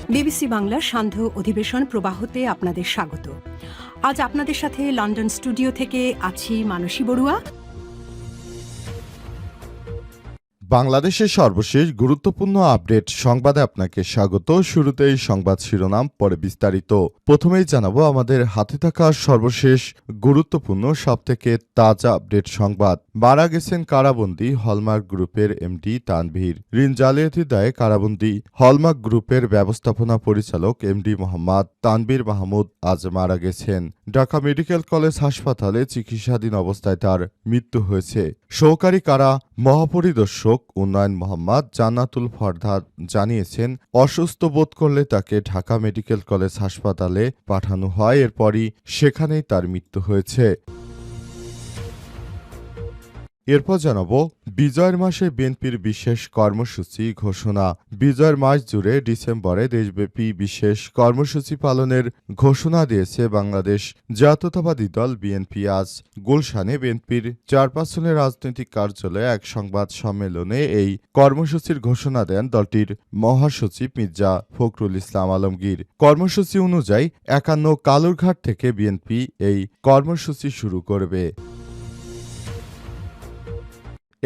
BBC বাংলার সান্ধ্য অধিবেশন প্রবাহতে আপনাদের স্বাগত। আজ আপনাদের সাথে লন্ডন স্টুডিও থেকে আছি মানসী বড়ুয়া। বাংলাদেশের সর্বশেষ গুরুত্বপূর্ণ আপডেট সংবাদে আপনাকে স্বাগত। শুরুতেই সংবাদ শিরোনাম, পরে বিস্তারিত। প্রথমেই জানাবো আমাদের হাতে থাকা সর্বশেষ গুরুত্বপূর্ণ সবথেকে তাজা আপডেট সংবাদ। মারা গেছেন কারাবন্দী হলমার্ক গ্রুপের এমডি তানভীর। ঋণ জালিয়াতির দায়ে কারাবন্দী হলমার্ক গ্রুপের ব্যবস্থাপনা পরিচালক এমডি মোহাম্মদ তানভীর মাহমুদ আজ মারা গেছেন। ঢাকা মেডিকেল কলেজ হাসপাতালে চিকিৎসাধীন অবস্থায় তার মৃত্যু হয়েছে। সহকারী কারা মহাপরিদর্শক উন্নয়ন মোহাম্মদ জান্নাতুল ফরহাদ জানিয়েছেন, অসুস্থ বোধ করলে তাকে ঢাকা মেডিকেল কলেজ হাসপাতালে পাঠানো হয়, এরপরই সেখানেই তার মৃত্যু হয়েছে। এরপর জানাবো বিজয়ের মাসে বিএনপির বিশেষ কর্মসূচি ঘোষণা। বিজয়ের মাস জুড়ে ডিসেম্বরে দেশব্যাপী বিশেষ কর্মসূচি পালনের ঘোষণা দিয়েছে বাংলাদেশ জাতীয়তাবাদী দল বিএনপি। আজ গুলশানে বিএনপির চেয়ারপারসনের রাজনৈতিক কার্যালয়ে এক সংবাদ সম্মেলনে এই কর্মসূচির ঘোষণা দেন দলটির মহাসচিব মির্জা ফখরুল ইসলাম আলমগীর। কর্মসূচি অনুযায়ী ৫১ কালুরঘাট থেকে বিএনপি এই কর্মসূচি শুরু করবে।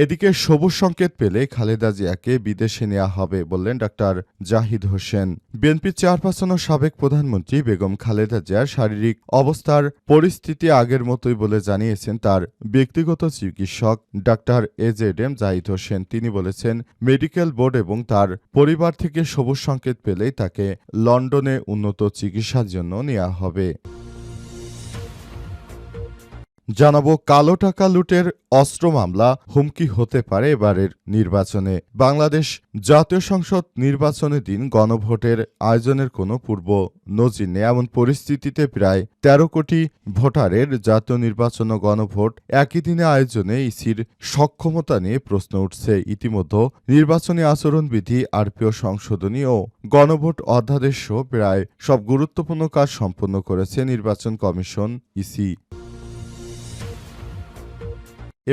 এদিকে সবুজ সংকেত পেলে খালেদা জিয়াকে বিদেশে নেওয়া হবে বললেন doctor Zahid Hossain. BNP chairperson ও সাবেক প্রধানমন্ত্রী বেগম খালেদা জিয়ার শারীরিক অবস্থার পরিস্থিতি আগের মতোই বলে জানিয়েছেন তার ব্যক্তিগত চিকিৎসক ডাক্তার এজেডএম জাহিদ হোসেন। তিনি বলেছেন, মেডিকেল বোর্ড এবং তার পরিবার থেকে সবুজ সংকেত পেলেই তাকে লন্ডনে উন্নত চিকিৎসার জন্য নেওয়া হবে। জানাবো কালো টাকা লুটের অস্ত্র মামলা হুমকি হতে পারে এবারের নির্বাচনে। বাংলাদেশ জাতীয় সংসদ নির্বাচনের দিন গণভোটের আয়োজনের কোনো পূর্ব নজির নেই। এমন পরিস্থিতিতে প্রায় ১৩ কোটি ভোটারের জাতীয় নির্বাচন ও গণভোট একই দিনে আয়োজনে ইসির সক্ষমতা নিয়ে প্রশ্ন উঠছে। ইতিমধ্যে নির্বাচনী আচরণবিধি, আরপিও সংশোধনী ও গণভোট অধ্যাদেশ সহ প্রায় সব গুরুত্বপূর্ণ কাজ সম্পন্ন করেছে নির্বাচন কমিশন ইসি।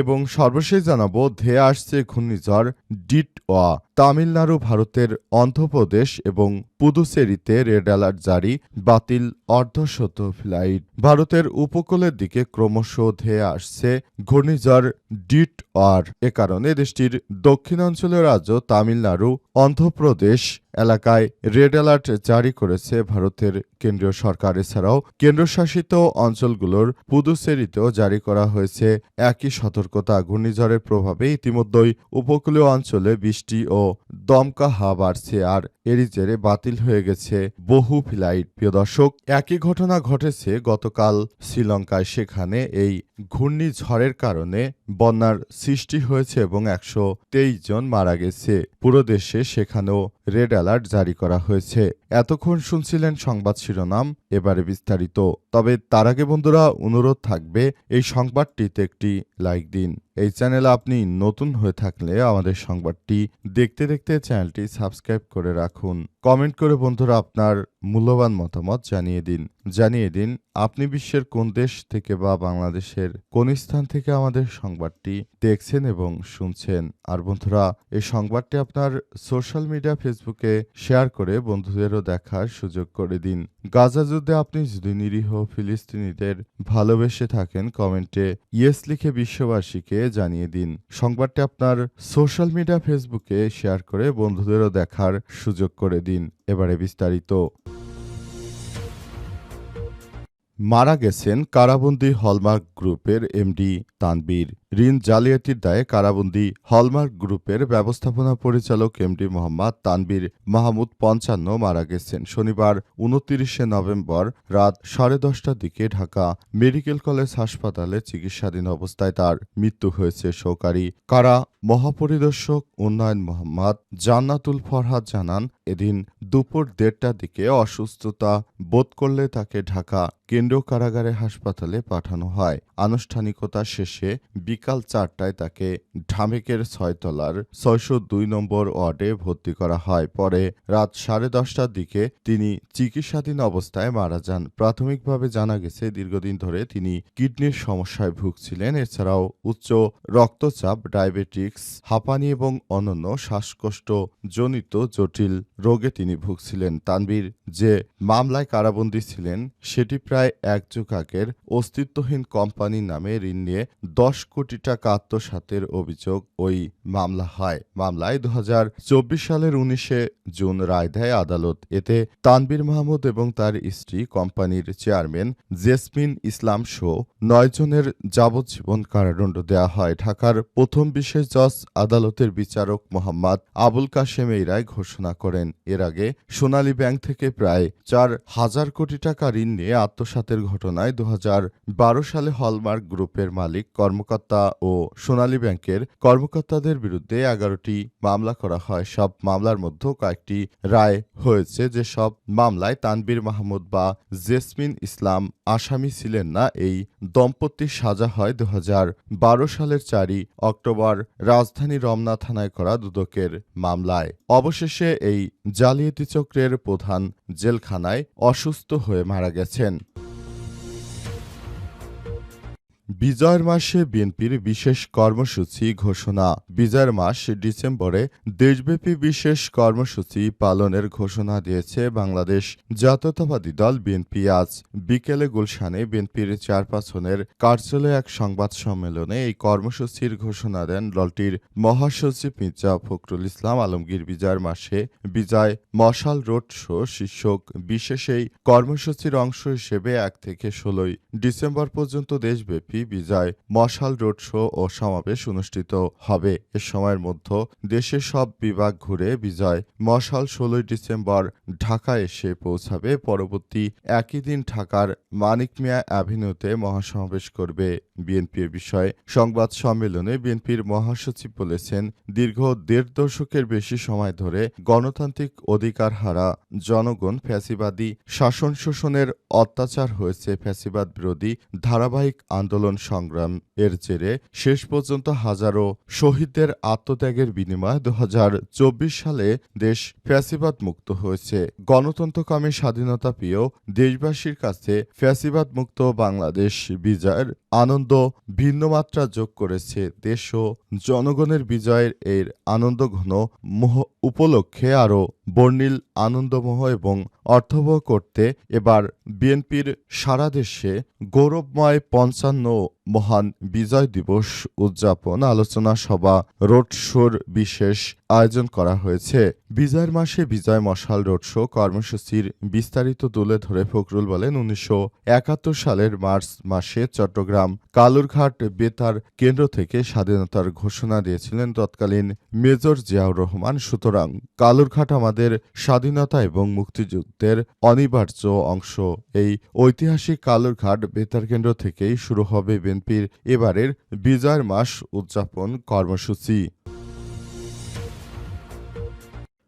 এবং সর্বশেষ জানাবো ধেয়ে আসছে ঘূর্ণিঝড় ডিটওয়া। তামিলনাড়ু, ভারতের অন্ধ্রপ্রদেশ এবং পুদুচেরিতে রেড অ্যালার্ট জারি, বাতিল অর্ধশত ফ্লাইট। ভারতের উপকূলের দিকে ক্রমশ ধেয়ে আসছে ঘূর্ণিঝড় ডিটওয়ার। এ কারণে দেশটির দক্ষিণাঞ্চলীয় রাজ্য তামিলনাড়ু, অন্ধ্রপ্রদেশ এলাকায় রেড অ্যালার্ট জারি করেছে ভারতের কেন্দ্রীয় সরকার। এছাড়াও কেন্দ্রশাসিত অঞ্চলগুলোর পুদুচেরিতেও জারি করা হয়েছে একই সতর্কতা। ঘূর্ণিঝড়ের প্রভাবে ইতিমধ্যেই উপকূলীয় অঞ্চলে বৃষ্টি ও দমকা হাওয়া বাড়ছে, আর এরই জেরে বাতিল হয়ে গেছে বহু ফ্লাইট। প্রিয় দর্শক, একই ঘটনা ঘটেছে গতকাল শ্রীলঙ্কায়। সেখানে এই ঘূর্ণিঝড়ের কারণে বন্যার সৃষ্টি হয়েছে এবং ১২৩ জন মারা গেছে। পুরো দেশে সেখানেও রেড অ্যালার্ট জারি করা হয়েছে। এতক্ষণ শুনছিলেন সংবাদ শিরোনাম, এবারে বিস্তারিত। তবে তার আগে বন্ধুরা, অনুরোধ থাকবে এই সংবাদটিতে একটি লাইক দিন। এই চ্যানেলে আপনি নতুন হয়ে থাকলে আমাদের সংবাদটি দেখতে দেখতে চ্যানেলটি সাবস্ক্রাইব করে রাখুন। কমেন্ট করে বন্ধুরা আপনার মূল্যবান মতামত জানিয়ে দিন আপনি বিশ্বের কোন দেশ থেকে বা বাংলাদেশের কোন স্থান থেকে আমাদের সংবাদটি দেখছেন এবং শুনছেন। আর বন্ধুরা, এই সংবাদটি আপনার সোশ্যাল মিডিয়া ফেসবুকে শেয়ার করে বন্ধুদেরও দেখার সুযোগ করে দিন। গাজা যুদ্ধে আপনি যদি নিরীহ ফিলিস্তিনিদের ভালোবেসে থাকেন, কমেন্টে ইয়েস লিখে বিশ্ববাসীকে জানিয়ে দিন। সংবাদটি আপনার সোশ্যাল মিডিয়া ফেসবুকে শেয়ার করে বন্ধুদেরও দেখার সুযোগ করে দিন। এবারে বিস্তারিত। মারা গেছেন কারাবন্দী হলমার্ক গ্রুপের এমডি তানভীর। ঋণ জালিয়াতির দায়ে কারাবন্দী হলমার্ক গ্রুপের ব্যবস্থাপনা পরিচালক এমডি মোহাম্মদ তানভীর মাহমুদ ৫৫ মারা গেছেন। শনিবার ২৯শে নভেম্বর রাত ১০:৩০টার দিকে ঢাকা মেডিকেল কলেজ হাসপাতালে চিকিৎসাধীন অবস্থায় তার মৃত্যু হয়েছে। সহকারী কারা মহাপরিদর্শক উন্নয়ন মোহাম্মদ জান্নাতুল ফরহাদ জানান, এদিন দুপুর ১:৩০টার দিকে অসুস্থতা বোধ করলে তাকে ঢাকা কেন্দ্রীয় কারাগারে হাসপাতালে পাঠানো হয়। আনুষ্ঠানিকতা শেষে বিকাল ৪টায় তাকে ঢামেকের ৬ তলার ৬০২ নম্বর ওয়ার্ডে ভর্তি করা হয়। পরে রাত ১০:৩০টার দিকে তিনি চিকিৎসাধীন অবস্থায় মারা যান। প্রাথমিকভাবে জানা গেছে, দীর্ঘদিন ধরে তিনি কিডনির সমস্যায় ভুগছিলেন। এছাড়াও উচ্চ রক্তচাপ, ডায়াবেটিক্স, হাঁপানি এবং অন্যান্য শ্বাসকষ্ট জনিত জটিল রোগে তিনি ভুগছিলেন। তানভীর যে মামলায় কারাবন্দী ছিলেন সেটি প্রায় ১ যুগ আগের অস্তিত্বহীন কোম্পানি নামে ঋণ নিয়ে ১০ কোটি টাকা আত্মসাতের অভিযোগ ওই মামলা হয়। মামলায় ২০২৪ সালের ১৯শে জুন রায় দেয় আদালত। এতে তানভীর মাহমুদ এবং তার স্ত্রী, কোম্পানির চেয়ারম্যান জেসমিন ইসলাম সহ ৯ জনের যাবজ্জীবন কারাদণ্ড দেওয়া হয়। ঢাকার প্রথম বিশেষ জজ আদালতের বিচারক মোহাম্মদ আবুল কাশেম এই রায় ঘোষণা করেন। এর আগে সোনালী ব্যাংক থেকে প্রায় ৪,০০০ কোটি টাকা ঋণ নিয়ে আত্মসাতের ঘটনায় ২০১২ সালে হলমার্ক গ্রুপের মালিক, কর্মকর্তা ও সোনালী ব্যাংকের কর্মকর্তাদের বিরুদ্ধে ১১টি মামলা করা হয়। সব মামলার মধ্যে কয়েকটি রায় হয়েছে। যেসব মামলায় তানভীর মাহমুদ বা জেসমিন ইসলাম আসামি ছিলেন না, এই দম্পতির সাজা হয় ২০১২ সালের ৪ অক্টোবর রাজধানী রমনা থানায় করা দুদকের মামলায়। অবশেষে এই জালিয়াতি চক্রের প্রধান জেলখানায় অসুস্থ হয়ে মারা গেছেন। বিজয়ের মাসে বিএনপির বিশেষ কর্মসূচি ঘোষণা। বিজয়ের মাস ডিসেম্বরে দেশব্যাপী বিশেষ কর্মসূচি পালনের ঘোষণা দিয়েছে বাংলাদেশ জাতীয়তাবাদী দল বিএনপি। আজ বিকেলে গুলশানে বিএনপির চেয়ারপারসনের কার্যালয়ে এক সংবাদ সম্মেলনে এই কর্মসূচির ঘোষণা দেন দলটির মহাসচিব মির্জা ফখরুল ইসলাম আলমগীর। বিজয়ের মাসে বিজয় মশাল রোড শো শীর্ষক বিশেষ এই কর্মসূচির অংশ হিসেবে ১ থেকে ১৬ ডিসেম্বর পর্যন্ত দেশব্যাপী বিজয় মশাল রোড শো ও সমাবেশ অনুষ্ঠিত হবে। এ সময়ের মধ্যে দেশের সব বিভাগ ঘুরে বিজয় মশাল ১৬ ডিসেম্বর ঢাকা এসে পৌঁছাবে। পরবর্তী একই দিন ঢাকার মানিক মিয়া অ্যাভিনিউতে মহাসমাবেশ করবে বিএনপি। এ বিষয়ে সংবাদ সম্মেলনে বিএনপির মহাসচিব বলেছেন, দীর্ঘ ১.৫ দশকের বেশি সময় ধরে গণতান্ত্রিক অধিকার হারা জনগণ ফ্যাসিবাদী শাসন শোষণের অত্যাচার হয়েছে। ফ্যাসিবাদ বিরোধী ধারাবাহিক আন্দোলন সংগ্রাম এর জেরে শেষ পর্যন্ত হাজারো শহীদদের আত্মত্যাগের বিনিময়ে ২০২৪ সালে দেশ ফ্যাসিবাদ মুক্ত হয়েছে। গণতন্ত্রকামী স্বাধীনতা প্রিয় দেশবাসীর কাছে ফ্যাসিবাদ মুক্ত বাংলাদেশ বিজয়ের আনন্দ ভিন্ন মাত্রা যোগ করেছে। দেশ ও জনগণের বিজয়ের এর আনন্দঘন উপলক্ষে আরও বর্ণিল, আনন্দময় এবং অর্থবহ করতে এবার বিএনপির সারা দেশে গৌরবময় ৫৫ মহান বিজয় দিবস উদযাপন, আলোচনা সভা, রোড শোর বিশেষ আয়োজন করা হয়েছে। বিজয়ের মাসে বিজয় মশাল রোড শো কর্মসূচির বিস্তারিত তুলে ধরে ফখরুল বলেন, ১৯৭১ সালের মার্চ মাসে চট্টগ্রাম কালুরঘাট বেতার কেন্দ্র থেকে স্বাধীনতার ঘোষণা দিয়েছিলেন তৎকালীন মেজর জিয়াউর রহমান। সুতরাং কালুরঘাট আমাদের স্বাধীনতা এবং মুক্তিযুদ্ধের অনিবার্য অংশ। এই ঐতিহাসিক কালুরঘাট বেতার কেন্দ্র থেকেই শুরু হবে বিএনপির এবারের বিজয়ের মাস উদযাপন কর্মসূচি।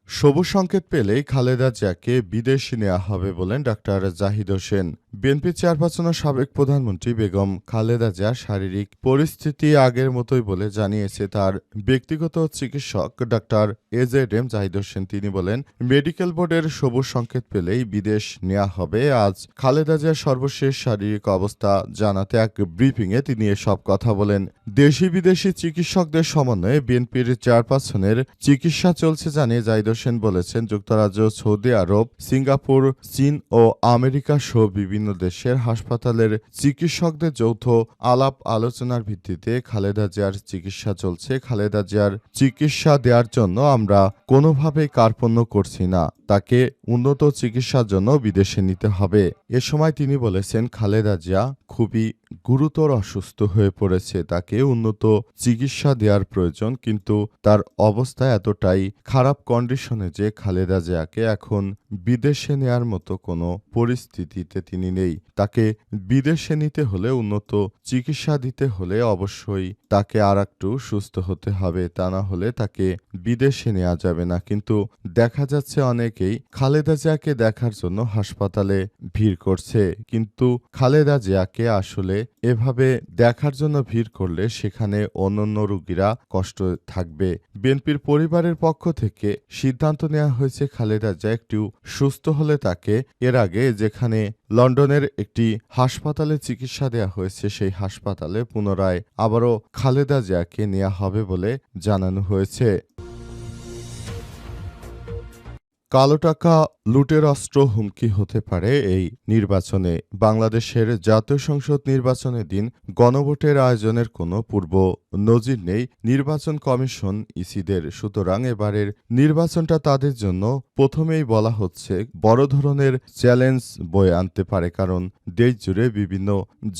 সবুজ সংকেত পেলেই খালেদা জিয়াকে বিদেশে নেওয়া হবে বলেন ডাক্তার জাহিদ হোসেন। বিএনপি চেয়ারপারসনের সাবেক প্রধানমন্ত্রী বেগম খালেদা জিয়ার শারীরিক পরিস্থিতি আগের মতোই বলে জানিয়েছে তার ব্যক্তিগত চিকিৎসক ডাক্তার এজেডএম জাহিদ হোসেন। তিনি বলেন, মেডিকেল বোর্ডের সবুজ সংকেত পেলেই বিদেশ নেওয়া হবে। আজ খালেদা জিয়ার সর্বশেষ শারীরিক অবস্থা জানাতে এক ব্রিফিংয়ে তিনি এসব কথা বলেন। দেশি বিদেশি চিকিৎসকদের সমন্বয়ে বিএনপির চেয়ারপারসনের চিকিৎসা চলছে জানিয়ে জাহিদ হোসেন বলেছেন, যুক্তরাজ্য, সৌদি আরব, সিঙ্গাপুর, চীন ও আমেরিকা সহ বিভিন্ন দেশের হাসপাতালের চিকিৎসকদের যৌথ আলাপ আলোচনার ভিত্তিতে খালেদা জিয়ার চিকিৎসা চলছে। খালেদা জিয়ার চিকিৎসা দেওয়ার জন্য আমরা কোনোভাবেই কার্পণ্য করছি না। তাকে উন্নত চিকিৎসার জন্য বিদেশে নিতে হবে। এ সময় তিনি বলেছেন, খালেদা জিয়া খুবই গুরুতর অসুস্থ হয়ে পড়েছে। তাকে উন্নত চিকিৎসা দেওয়ার প্রয়োজন, কিন্তু তার অবস্থা এতটাই খারাপ কন্ডিশনে যে খালেদা জিয়াকে এখন বিদেশে নেয়ার মতো কোনো পরিস্থিতিতে তিনি নেই। তাকে বিদেশে নিতে হলে, উন্নত চিকিৎসা দিতে হলে অবশ্যই তাকে আরেকটু সুস্থ হতে হবে। তা না হলে তাকে বিদেশে নেওয়া যাবে না। কিন্তু দেখা যাচ্ছে অনেকেই খালেদা জিয়াকে দেখার জন্য হাসপাতালে ভিড় করছে, কিন্তু খালেদা জিয়াকে আসলে এভাবে দেখার জন্য ভিড় করলে সেখানে অন্যান্য রোগীরা কষ্ট থাকবে। বিএনপির পরিবারের পক্ষ থেকে সিদ্ধান্ত নেওয়া হয়েছে খালেদা জিয়া একটু সুস্থ হলে তাকে এর আগে যেখানে লন্ডনের একটি হাসপাতালে চিকিৎসা দেওয়া হয়েছে সেই হাসপাতালে পুনরায় আবারও খালেদা জিয়াকে নেওয়া হবে বলে জানানো হয়েছে। কালো টাকা লুটের অস্ত্র হুমকি হতে পারে এই নির্বাচনে। বাংলাদেশের জাতীয় সংসদ নির্বাচনের দিন গণভোটের আয়োজনের কোনো পূর্ব নজির নেই নির্বাচন কমিশন ইসিদের। সুতরাং এবারের নির্বাচনটা তাদের জন্য প্রথমেই বলা হচ্ছে বড় ধরনের চ্যালেঞ্জ বয়ে আনতে পারে, কারণ দেশ জুড়ে বিভিন্ন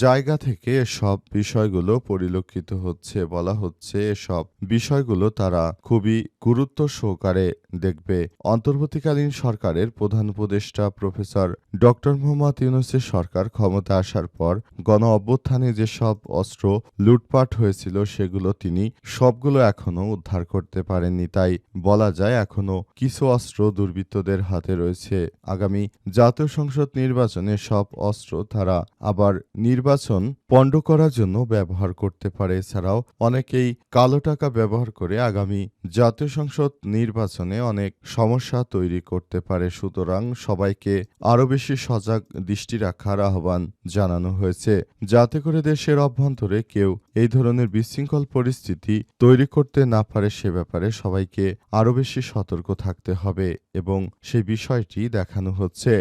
জায়গা থেকে এসব বিষয়গুলো পরিলক্ষিত হচ্ছে। বলা হচ্ছে এসব বিষয়গুলো তারা খুবই গুরুত্ব সহকারে দেখবে। অন্তর্বর্তীকালীন সরকারের প্রধান উপদেষ্টা প্রফেসর ডক্টর মোহাম্মদ ইউনূসের সরকার ক্ষমতা আসার পর গণ অভ্যুত্থানে যেসব অস্ত্র লুটপাট হয়েছিল সেগুলো তিনি সবগুলো এখনো উদ্ধার করতে পারেননি। তাই বলা যায় এখনো কিছু অস্ত্র দুর্বৃত্তদের হাতে রয়েছে। আগামী জাতীয় সংসদ নির্বাচনে সব অস্ত্র তারা আবার নির্বাচন পণ্ড করার জন্য ব্যবহার করতে পারে। এছাড়াও অনেকেই কালো টাকা ব্যবহার করে আগামী জাতীয় সংসদ নির্বাচনে অনেক সমস্যা তৈরি করতে পারে। সুতরাং সবাইকে আরও বেশি সজাগ দৃষ্টি রাখার আহ্বান জানানো হয়েছে, যাতে করে দেশের অভ্যন্তরে কেউ এই ধরনের বিশৃঙ্খল পরিস্থিতি তৈরি করতে না পারে। সে ব্যাপারে সবাইকে আরও বেশি সতর্ক থাকতে হবে এবং সেই বিষয়টি দেখানো হচ্ছে।